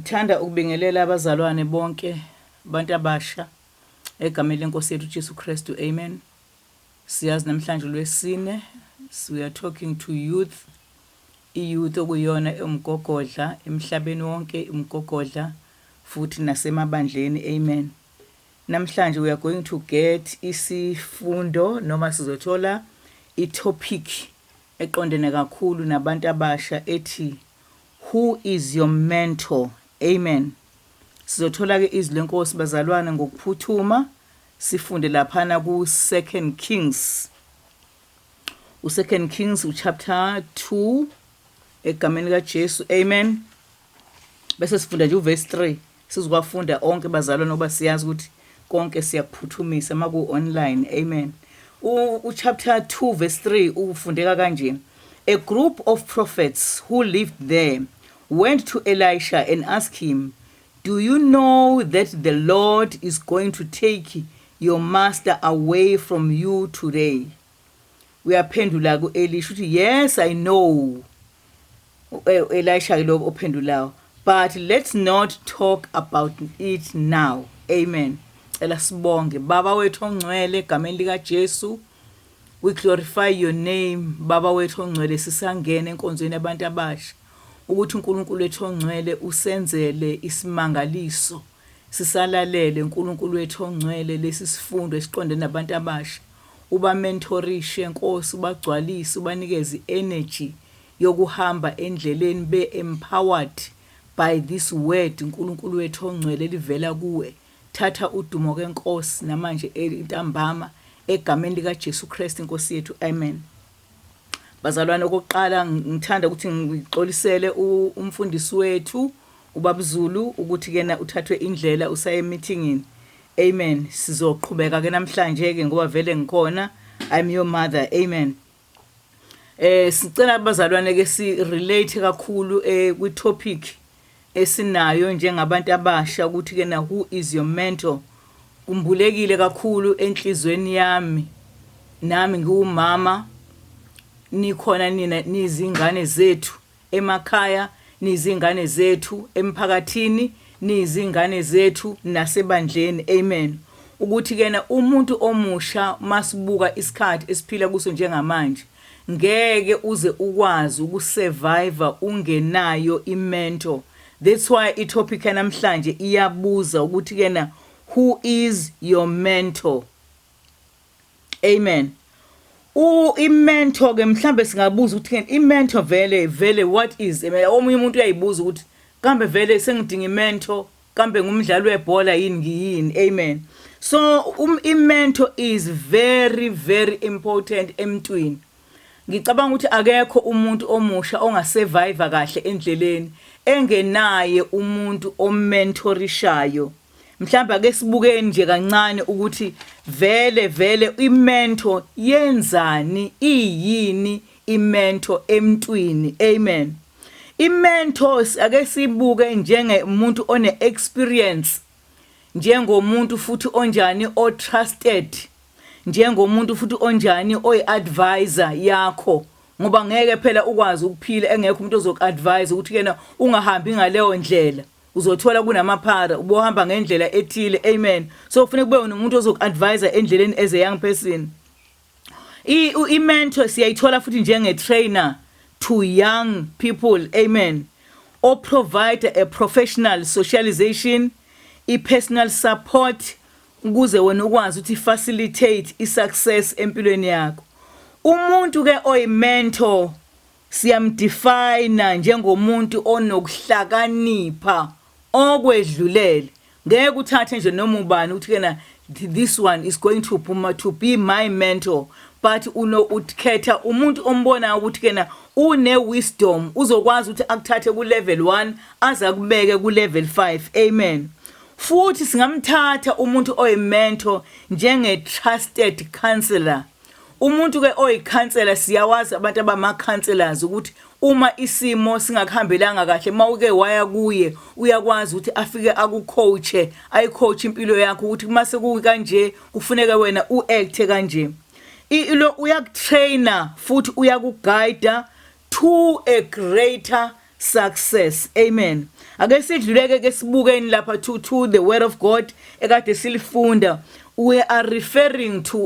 Ngithanda ukubingelela abazalwane bonke abantu abasha egameni lenkosi yethu Jesu Kristu. Amen. Siyazi namhlanje lwesine we are talking to youth. I-youth okuyona umgogodla emhlabeni wonke, umgogodla futhi nasemabandleni. Amen. Namhlanje we are going to get isifundo noma sizothola i-topic eqondene kakhulu nabantu abasha ethi who is your mentor? Amen. Sizothola ke izwi lenkosi bazalwane ngokuphuthuma sifunde laphana ku 2 Kings. U2 Kings chapter 2 egameni kaJesu. Amen. Bese sifunda nje uverse 3. Sizokwafunda onke bazalwane ngoba siyazi ukuthi konke siyakuphuthumisa maku online. Amen. Chapter 2 verse 3 ufundeka kanje. A group of prophets who lived there went to Elisha and asked him, "Do you know that the Lord is going to take your master away from you today?" Uyaphendula ku Elisha uthi, "Yes, I know." Elisha lo ophendulayo, "But let's not talk about it now." Amen. Ela sibonge baba wethu ongcwele egameni lika Jesu. We glorify your name baba wethu ongcwele, sisangena enkonzweni yabantu abasha ukuthi uNkulunkulu wethu ongcwele usenzele isimangaliso, sisalalele uNkulunkulu wethu ongcwele lesi sifundo esiqondene nabantu abasha. Uba mentorishe Nkosi, ubagcwalise, ubanikeze energy yokuhamba endleleni, be empowered by this word uNkulunkulu wethu ongcwele livela kuwe. Thatha udumo ke Nkosi namanje intambama egameni lika Jesu Kristu Inkosi yethu. Amen. Bazalwane, okokuqala ngithanda ukuthi ngixolisele umfundisi wethu ubaba Zulu ukuthi kena uthathwe indlela usaye meetingini. Amen. Sizoqhubeka ke namhlanje ke ngoba vele ngikhona. I'm your mother. Amen. Sicela abazalwane ke si relate kakhulu kwi topic esinayo njengabantu abasha ukuthi kena who is your mentor. Kumbulekile kakhulu enhlizweni yami, nami ngiwumama, nikhona nina nizingane zethu emakhaya, nizingane zethu emphakathini, nizingane zethu nasebandleni. Amen. Ukuthi kena umuntu omusha masibuka isikhathi esiphila kuso njengamanje, ngeke uze ukwazi ukusurvive ungenayo imentor. That's why itopic namhlanje iyabuza ukuthi kena who is your mentor? Amen. I-mentor ke mhlambe singabuza ukuthi i-mentor vele what is? Omunye umuntu uyayibuza ukuthi kambe vele sengidinga i-mentor, kambe ngumdlali webhola yini ngiyini? Amen. So i-mentor is very very important emntwini. Ngicabanga ukuthi akekho umuntu omusha ongasurvive kahle endleleni engenaye umuntu omentorishayo. Mhlawumbe ake sibukeni nje kancane ukuthi vele imentor yenzani, iyini imentor emntwini. Amen. Imentors ake sibuke njengomuntu one experience, njengomuntu futhi onjani o trusted, njengomuntu futhi onjani oyi-advisor yakho, ngoba ngeke phela ukwazi ukuphila engekho umuntu ozoku-advise ukuthi kena ungahambi ngaleyo ndlela, uzothola kunamaphara, ubohamba ngendlela ethile. Amen. So kufanele kube umuntu ozoku-advisor endleleni as a young person. I-mentor siyayithola futhi njenge-trainer to young people. Amen. Or provide a professional socialization, i-personal support ukuze wena ukwazi ukuthi facilitate i-success empilweni yakho. Umuntu ke oyi-mentor siyamdefine njengomuntu onokuhlakanipha okwedlulele. Ngeke uthathe nje noma ubani uthi kena this one is going to be my mentor, but ukhetha umuntu ombona ukuthi kena une wisdom uzokwazi ukuthi akuthathe ku level 1 aza kubeke ku level 5. Amen. Futhi singamthatha umuntu oyi-mentor njenge trusted councilor. Umuntu ke oyi-counselor siyawazi abantu abama-counselors ukuthi uma isimo singakuhambelanga kahle mawuke waya kuye uyakwazi ukuthi afike akucoache, ayicoach impilo yakho ukuthi mase kanje kufuneka wena uact kanje. Uyakutrainer futhi uyakuguide to a greater success. Amen. Ake sidluleke ke sibukeni lapha to the word of God ekade silifunda. We are referring to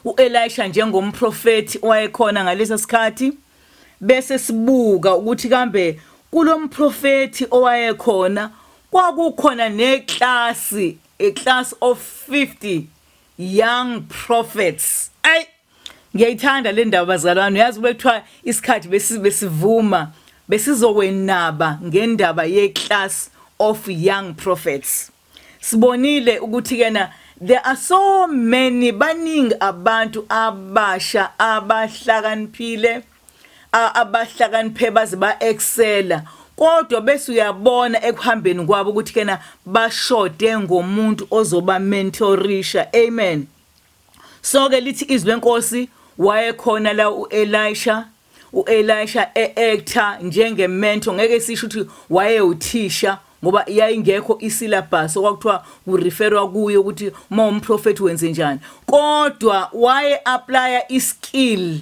uElisha njengomprofeti owayekhona ngalesa sikhathi, bese sibuka ukuthi kambe kulomprofeti owayekhona kwakukhona a class of 50 young prophets. Ngiyayithanda le ndaba bazalwane, yazi bekuthiwa isikhathi besivuma besizokwenaba ngendaba ye-class of young prophets. Sibonile ukuthi kena there are so many, baningi abantu abasha abahlakaniphile baze ba-excela, kodwa bese uyabona ekuhambeni kwabo ukuthi kena bashode ngomuntu ozoba mentorisha. Amen. So ke lithi izwi lenkosi wayekhona la uElisha e-actor njenge-mentor. Ngeke sisho ukuthi wayewuthisha ngoba yayingekho isyllabus okwakuthiwa ureferwa kuyo ukuthi uma umprofeti wenze njani, kodwa waye-aplya iskill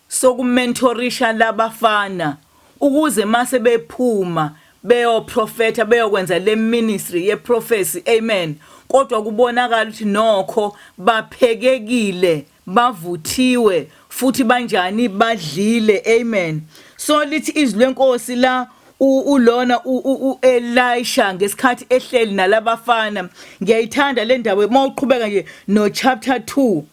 sokumentorisha labafana ukuze mase bephuma beyoprofeta beyokwenza le ministry ye-prophecy. Amen. Kodwa kubonakala ukuthi nokho baphekekile, bavuthiwe futhi banjani, badlile. Amen. So lithi izwi lenkosi la ulona uElisha ngesikhathi ehleli nalabafana. Ngiyayithanda le ndaba mawuqhubeka nje no chapter 2.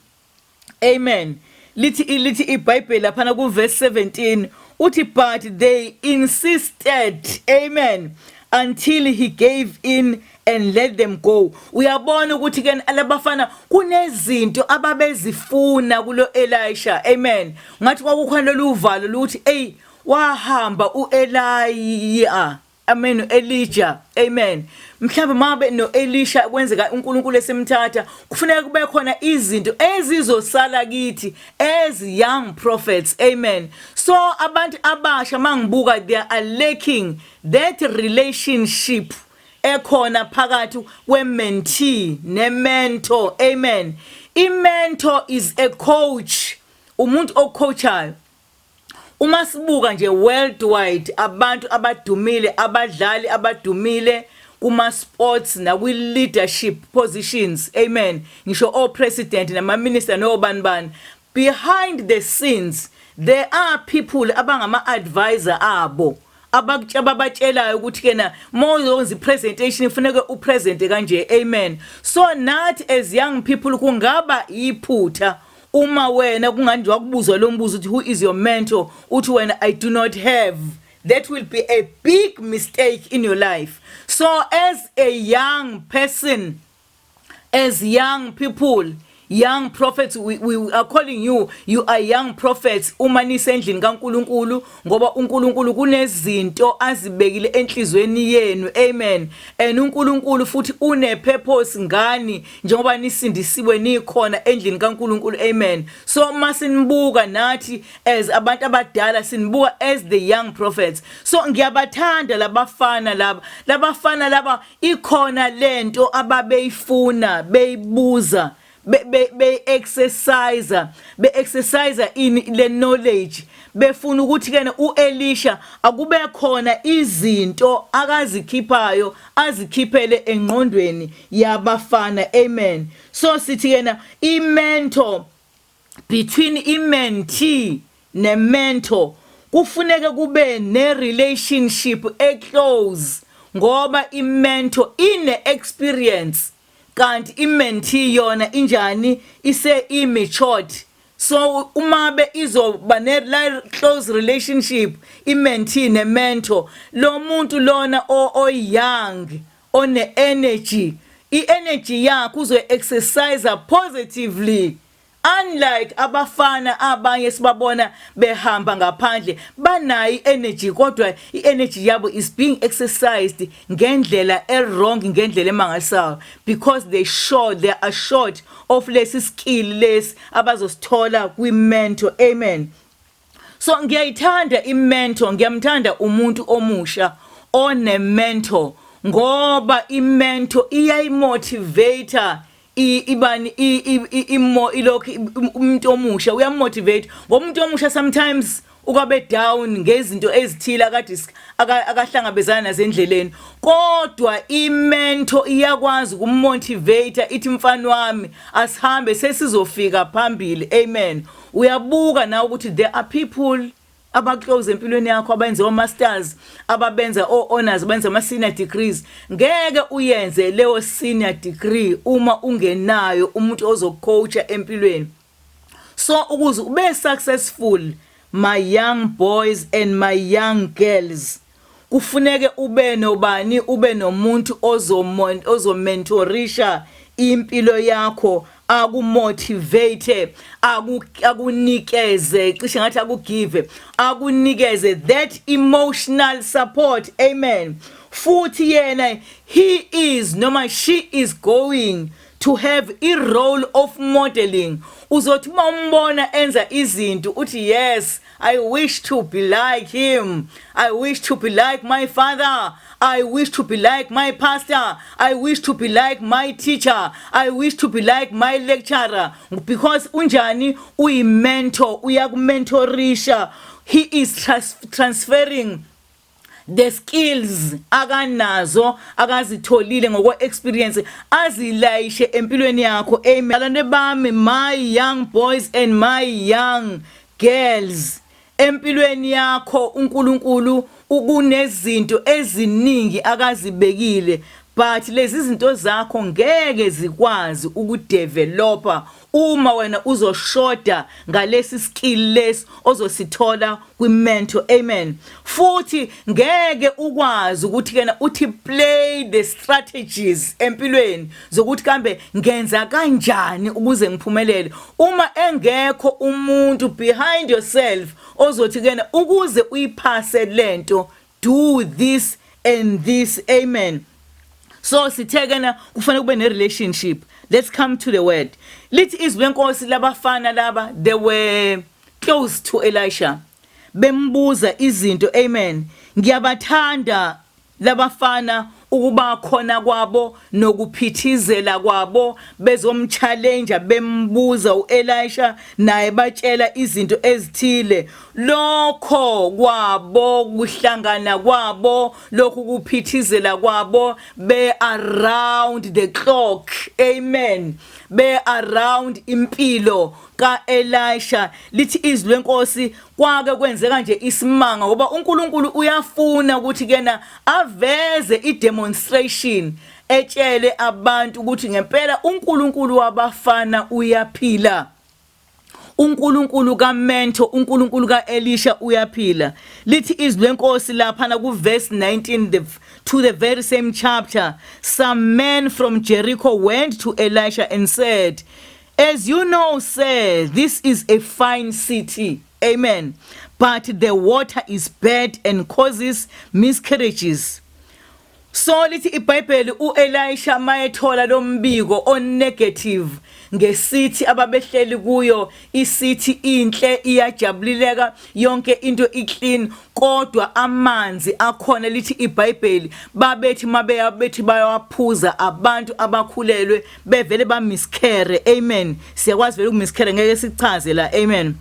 Amen. Lithi iBhayibheli lapha ku verse 17 uthi but they insisted, amen, until he gave in and let them go. Uyabona ukuthi ke alabafana kunezinto ababezifuna kulo Elisha. Amen. Ngathi kwakukhona loluvalo luthi wahamba uEliya, amen, Elijah. Amen. Mhlawumbe mabe noElisha kwenzeka uNkulunkulu esemthatha, kufanele kube khona izinto ezizosala kithi as young prophets. Amen. So abantu abasha mangibuka they are lacking that relationship ekhona phakathi kwe-mentee ne-mentor. Amen. I-mentor is a coach, umuntu ocoachayo. Uma sibuka nje worldwide abantu abadumile, abadlali abadumile kuma sports na kwi leadership positions, amen, ngisho o president nama minister no banibani, behind the scenes there are people abangama advisor abo ababatshelayo ukuthi kena mawuyenza presentation kufanele upresente kanje. Amen. So not as young people kungaba iphutha uma wena kunganje wakubuzwa lo mbuzo uthi who is your mentor, uthi wena I do not have. That will be a big mistake in your life. So as a young person, as young people, young prophets, we are calling you are young prophets. Uma nisendlini kaNkulunkulu ngoba uNkulunkulu kunezinto azibekile enhlizweni yenu. Amen. And uNkulunkulu futhi une purpose ngani njengoba nisindisiwe nikhona endlini kaNkulunkulu. Amen. So masinibuka nathi as abantu abadala sinibuka as the young prophets. So ngiyabathanda labafana laba ikhona lento ababeyifuna beyibuza be-exercise in le knowledge, befuna ukuthi kena uElisha akube khona izinto akazikhiphayo azikhiphele engqondweni yabafana. Amen. So sithi kena i-mentor, between i-mentee ne-mentor kufuneka kube ne-relationship e-close ngoba i-mentor ine-experience kanti i-mentee yona injani ise-imatured. So umabe izoba ne-close relationship i-mentee ne-mentor, lo muntu lona o-young one-energy, i-energy yakho uzo-exercise positively. Unlike abafana abanye sibabona behamba ngaphandle banayi energy kodwa i-energy yabo is being exercised ngendlela wrong, ngendlela emangalisayo, because they are short of lesi skill lesi abazosithola kwi-mentor. Amen. So ngiyayithanda i-mentor, ngiyamthanda umuntu omusha one-mentor ngoba i-mentor iyayimotivate umuntu omusha, uyamotivate ngoba umuntu omusha sometimes ukabe down ngezinto ezithile akahlangabezana nazo endleleni, kodwa imento iyakwazi ukumotivate ithi mfana wami asihambe sesizofika phambili. Amen. Uyabuka na ukuthi there are people abaclose empilweni yakho abenza masters, ababenza honors, abenza ama senior degrees. Ngeke uyenze leyo senior degree uma ungenayo umuntu ozocoacha empilweni. So ukuze ube successful, my young boys and my young girls, kufuneke ube nobani, ube nomuntu ozomentorisha impilo yakho, akumotivate, akunikeze, cishe ngathi akugive, akunikeze that emotional support. Amen. Futhi yena he is noma she is going to have a role of modeling. Uzothi umbona enza izinto uthi yes, I wish to be like him, I wish to be like my father, I wish to be like my pastor, I wish to be like my teacher, I wish to be like my lecturer. Because unjani uyimentor, uyakumentorisha, he is transferring the skills akanazo akazitholile ngokwe experience azilayishe empilweni yakho. Amen. Balane bami, my young boys and my young girls, empilweni yakho uNkulunkulu ukunezinto eziningi akazibekile, but lezi zinto zakho ngeke zikwazi ukudevelopa uma wena uzoshoda ngalesi skill lesi ozosithola kwimentor. Amen. Futhi ngeke ukwazi ukuthi kena uthi play the strategies empilweni zokuthi kambe ngenza kanjani ukuze ngiphumelele uma engekho umuntu behind yourself ozothi kena ukuze uyiphase lento, do this and this. Amen. So sithekena kufanele kube ne relationship. Let's come to the word. Lithi izwi lenkosi labafana laba, they were close to Elisha, bembuza izinto. Amen. Ngiyabathanda labafana ukuba khona kwabo nokuphithizela kwabo, bezomchallenge bembuza uElisha naye batshela izinto ezithile. Lokho kwabo kuhlangana kwabo, lokhu kuphithizela kwabo, be around the clock. Amen. Be around impilo ka Elisha. Lithi izwi lenkosi kwake kwenzeka nje isimanga ngoba uNkulunkulu uyafuna ukuthi kena aveze demonstration, etshele abantu ukuthi ngempela uNkulunkulu wabafana uyaphila, uNkulunkulu kaMento, uNkulunkulu kaElisha uyaphila. Lithi izwi lenkosi lapha na ku verse 19 to the very same chapter, some men from Jericho went to Elisha and said, as you know, sir, this is a fine city. Amen. But the water is bad and causes miscarriages. So lithi iBhayibheli uElisha mayethola lo mbiko on negative ngesithi ababehleli kuyo, isithi inhle iyajabulileka yonke into iclean, kodwa amanzi akhona lithi iBhayibheli babethi mabeyabethi bayawaphuza abantu abakhulelwe bevele ba miscarry. Amen. Siyakwazi vele ukumiscarry, ngeke sichaze la. Amen.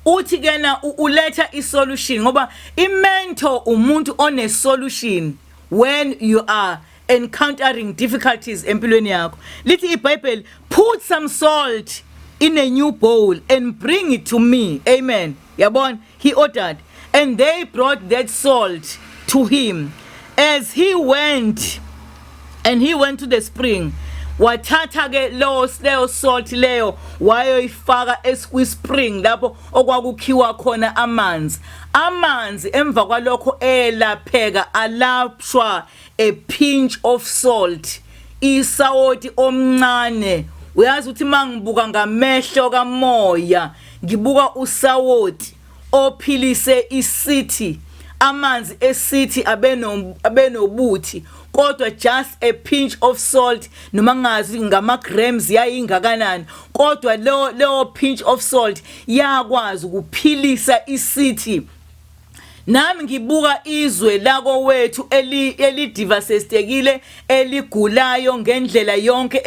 Uthi kena uletha isolution ngoba imento umuntu one solution when you are encountering difficulties empilweni yakho. Lithi iBhayibheli, put some salt in a new bowl and bring it to me. Amen. Yabona, he ordered, and they brought that salt to him. As he went to the spring, wathatha ke leyo salt leyo wayoyifaka esquispring lapho okwakukhiwa khona amanzi emva kwalokho elapheka, alapshwa a pinch of salt, isawoti omncane. Uyazi ukuthi mangibuka ngamehlo kamoya ngibuka usawoti ophilise isithi, amanzi esithi abenobuthi, kodwa just a pinch of salt, noma ngazi ngama grams yayingakanani, kodwa leyo pinch of salt yakwazi ukuphilisa isithi. nami ngibuka izwe lako wethu elidivastatekile eligulayo ngendlela yonke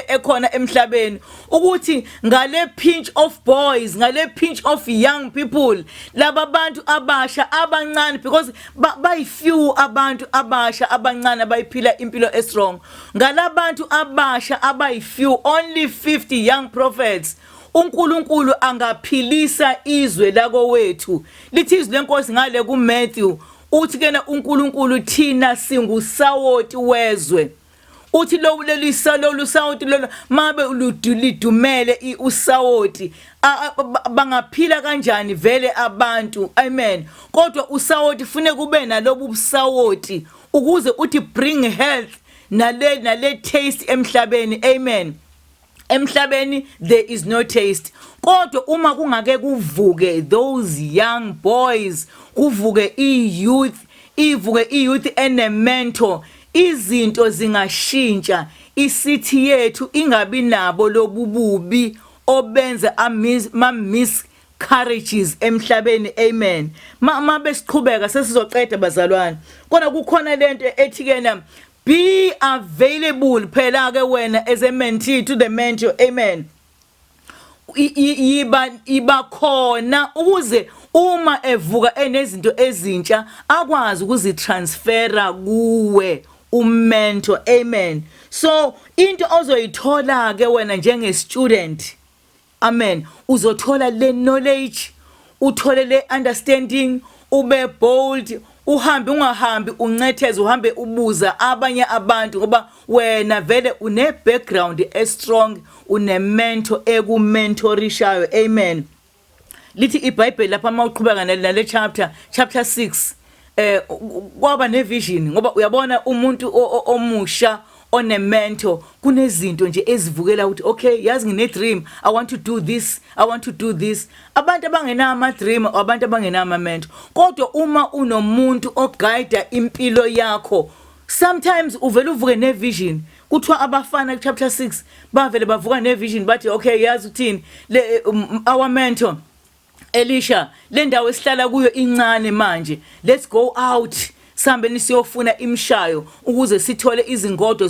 ekhona emhlabeni ukuthi ngale pinch of boys ngale pinch of young people laba bantu abasha abancane because by few abantu abasha abancane abayiphila impilo estrong ngalabantu abasha abayi few only 50 young prophets uNkulunkulu angaphilisa izwe lako wethu lithi izwi lenkosi ngale kuMatthew uthi kena uNkulunkulu thina singusawoti wezwe uthi lolu sawoti lolu mabe ulidumele usawoti bangaphila kanjani vele abantu amen kodwa usawoti fune kube nalobu busawoti ukuze uthi bring health nale taste emhlabeni amen emhlabeni there is no taste kodwa uma kungake kuvuke those young boys kuvuke iyouth enementor izinto zingashintsha isithy yethu ingabi nabo lobububi obenza miscarriages emhlabeni amen mabe siqhubeka sesizoqeda bazalwane kona kukhona lento ethi kena be available phela ke wena as a mentee to the mentor amen iba khona ukuze uma evuka enezinto ezintsha akwazi ukuzitransfera kuwe umentor amen so into ozoyithola ke wena njenge student amen uzothola le knowledge uthole le understanding ube bold uhambe ungahambi uncetheze uhambe ubuza abanye abantu ngoba wena vele une background strong une mentor ekumentorishayo amen lithi iBhayibheli lapha mawuqhubeka nale chapter 6 kwaba nevision ngoba uyabona umuntu omusha on a mentor kunezinto nje ezivukela ukuthi okay yazi ngine dream I want to do this abantu abangena ama dream abantu abangena ama mentor kodwa uma unomuntu oguide impilo yakho sometimes uvela uvuke ne vision kuthiwa abafana ku chapter 6 bavele bavuka ne vision bathi okay yazi uthini our mentor Elisha le ndawo esihlala kuyo incane manje let's go out sambeni siyofuna imshayo ukuze sithole izingodo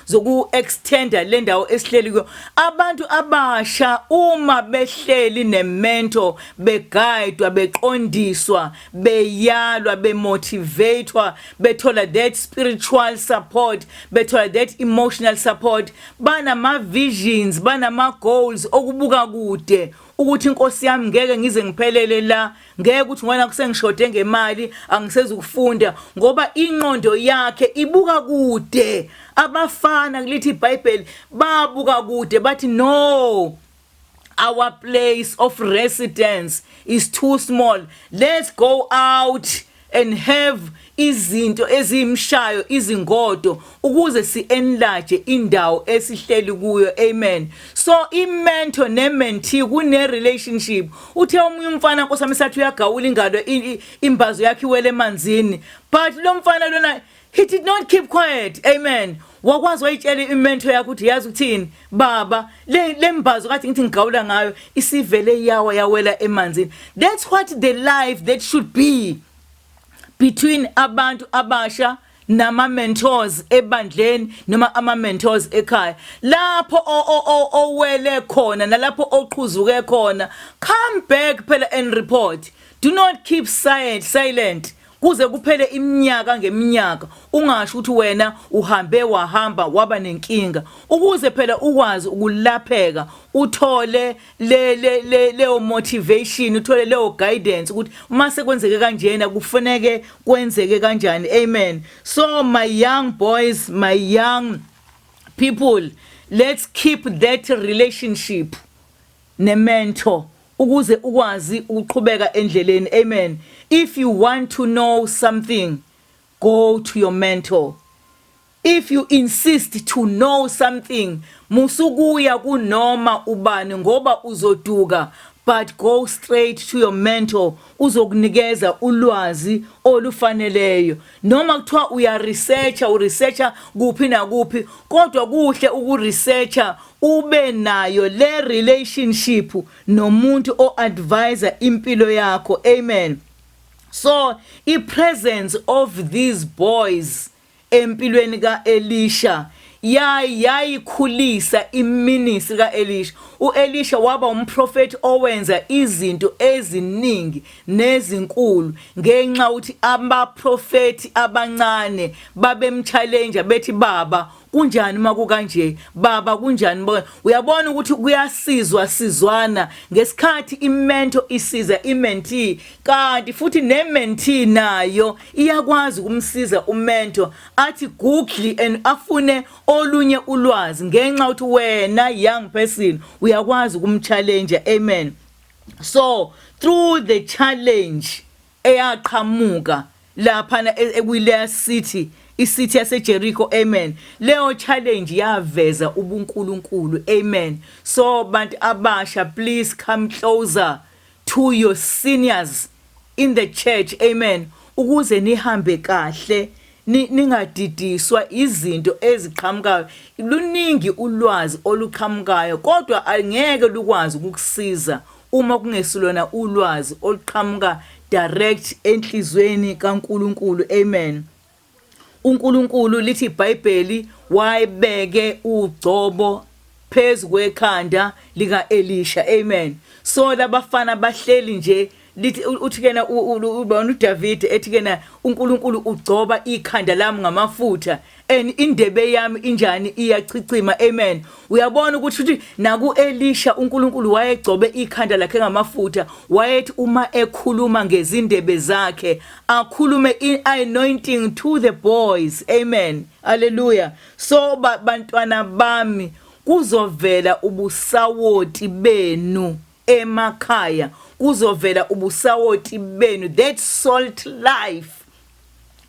zoku extenda le ndawo esihleli kuyo abantu abasha uma behleli nementor beguidwa beqondiswa beyalwa bemotivatewa bethola that spiritual support bethola that emotional support bana ma visions bana ma goals okubuka kude ukuthi inkosi yami ngeke ngize ngiphelele la ngeke ukuthi ngwana kusengishode ngemali angisezukufunda ngoba ingqondo yakhe ibuka kude abafana kulithi iBhayibheli babuka kude bathi no our place of residence is too small let's go out and have izinto ezimshayo izingodo ukuze si-enlarge indawo esihleli kuyo amen so imentor nementee kune relationship uthe omunye umfana nkosami sathi uyagawula ingalo imbazo yakhe iwele emanzini but lo mfana lona he did not keep quiet amen wakwazi wayitshela imentor yakhe ukuthi yazi ukuthini baba le mbazo kathi ngithi ngigawula ngayo isivele yawela emanzini that's what the life that should be between abantu abasha nama mentors ebandleni noma ama mentors ekhaya lapho owele khona nalapho oqhuzuke khona come back phela and report do not keep silent kuze kuphele iminyaka ngeminyaka ungasho ukuthi wena uhambe wahamba waba nenkinga ukuze phela ukwazi ukulapheka uthole leo motivation uthole leo guidance ukuthi uma sekwenzeke kanjena kufanele kwenzeke kanjani amen so my young boys my young people let's keep that relationship nementor ukuze ukwazi ukuqhubeka endleleni amen if you want to know something go to your mentor if you insist to know something musukuya kunoma ubani ngoba uzoduka but go straight to your mentor uzokunikeza ulwazi olufaneleyo noma kuthiwa uya researcher kuphi na kuphi kodwa kuhle ukuresearcher ube nayo le relationship nomuntu oadvisor impilo yakho amen So i-presence of these boys empilweni ka-Elisha yayikhulisa iministry ka-Elisha. U-Elisha waba umprofeti owenza izinto eziningi nezinkulu ngenxa ukuthi abaprofeti abancane babemchallenge bethi baba kunjani makukanje, baba kunjani. Uyabona ukuthi kuyasizwana ngesikhathi imento isiza imentee, kanti futhi nementee nayo iyakwazi ukumsiza umento athi google and afune olunye ulwazi ngenxa ukuthi wena young person uyakwazi ukumchallenge. Amen. So through the challenge eyaqhamuka laphana ekuleya city, isithi yaseJericho, amen, leyo challenge yaveza ubunkulunkulu. Amen. So bantu abasha, please come closer to your seniors in the church, amen, ukuze nihambe kahle, ningadidiswa izinto eziqhamukayo. Luningi ulwazi oluqhamukayo kodwa angeke lukwazi ukukusiza uma kungesilona ulwazi oluqhamuka direct enhlizweni kaNkulunkulu. Amen. uNkulunkulu lithi iBhayibheli wayebeke ugcobo phezu kwekhanda lika Elisha. Amen. So labafana bahleli nje lithi uthi kena ubona uDavid ethi kena uNkulunkulu ugcoba ikhanda lami ngamafutha and indebe yami injani iyachicima. Amen. Uyabona ukuthi naku Elisha uNkulunkulu wayegcobe ikhanda lakhe ngamafutha, wayethi uma ekhuluma ngezindebe zakhe akhulume anointing to the boys. Amen. Hallelujah. So bantwana bami, kuzovela ubusawoti benu emakhaya, kuzovela ubusawoti benu, that salt life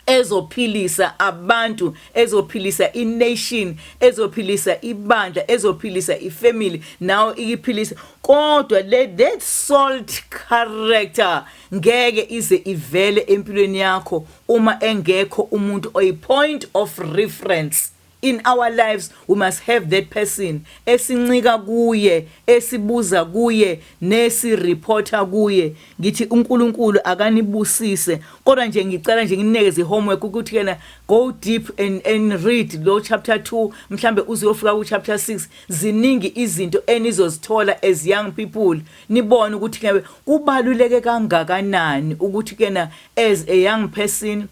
ezophilisa abantu, ezophilisa ination, ezophilisa ibandla, ezophilisa ifamily, now iphilisa. Kodwa that salt character ngeke ize ivele empilweni yakho uma engekho umuntu oyi point of reference. In our lives, we must have that person esincika kuye, esibuza kuye, nesireporta kuye. Ngithi uNkulunkulu akanibusise. Kodwa nje ngicela nje nginikeze homework ukuthi kena go deep and read lo chapter 2, mhlambe uzofika ku chapter 6. Ziningi izinto enizozithola as young people. Nibone ukuthi ke kubaluleke kangakanani ukuthi kena as a young person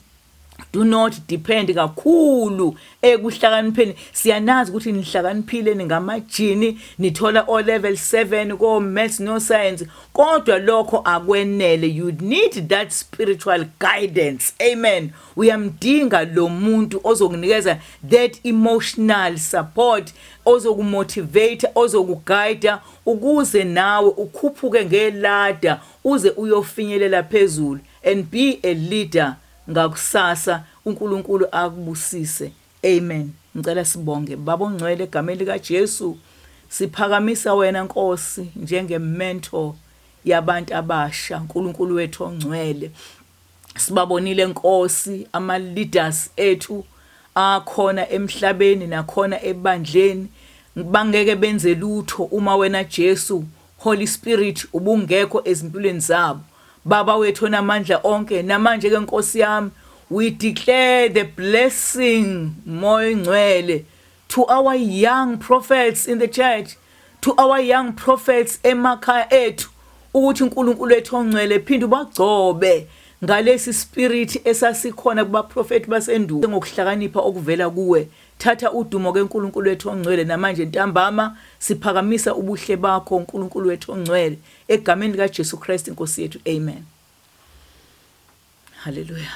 do not depend kakhulu ekuhlakanipheni. Siyanazi ukuthi nihlakaniphile ningamajini, nithola o level 7 ko maths no science, kodwa lokho akwenele. You need that spiritual guidance. Amen. Uyamdinga lo muntu ozokunikeza that emotional support, ozokumotivate, ozokuguide ukuze nawe ukhuphuke ngelada uze uyofinyelela phezulu and be a leader ngakusasa. uNkulunkulu akubusise. Amen. Ngicela sibonge Baba ongcwele egameni lika Jesu, siphakamisa wena Nkosi njengementor yabantu abasha. uNkulunkulu wethu ongcwele, sibabonile Nkosi ama leaders ethu akhona emhlabeni nakhona ebandleni, bangeke benze lutho uma wena Jesu Holy Spirit ubungekho ezimpilweni zabo. Baba wethu namandla onke, namanje ke Nkosi yami, we declare the blessing moya ngcwele to our young prophets in the church, to our young prophets emakhaya ethu, ukuthi uNkulunkulu wethu ongcwele phinde ubagcobe ngalesi spirit esasikhona kuba prophet basendulo ngokuhlakanipha okuvela kuwe. Thatha udumo ke uNkulunkulu wethu ongcwele namanje ntambama siphakamisa ubuhle bakho uNkulunkulu wethu ongcwele egameni lika Jesu Christ Nkosi yethu. Amen. Hallelujah.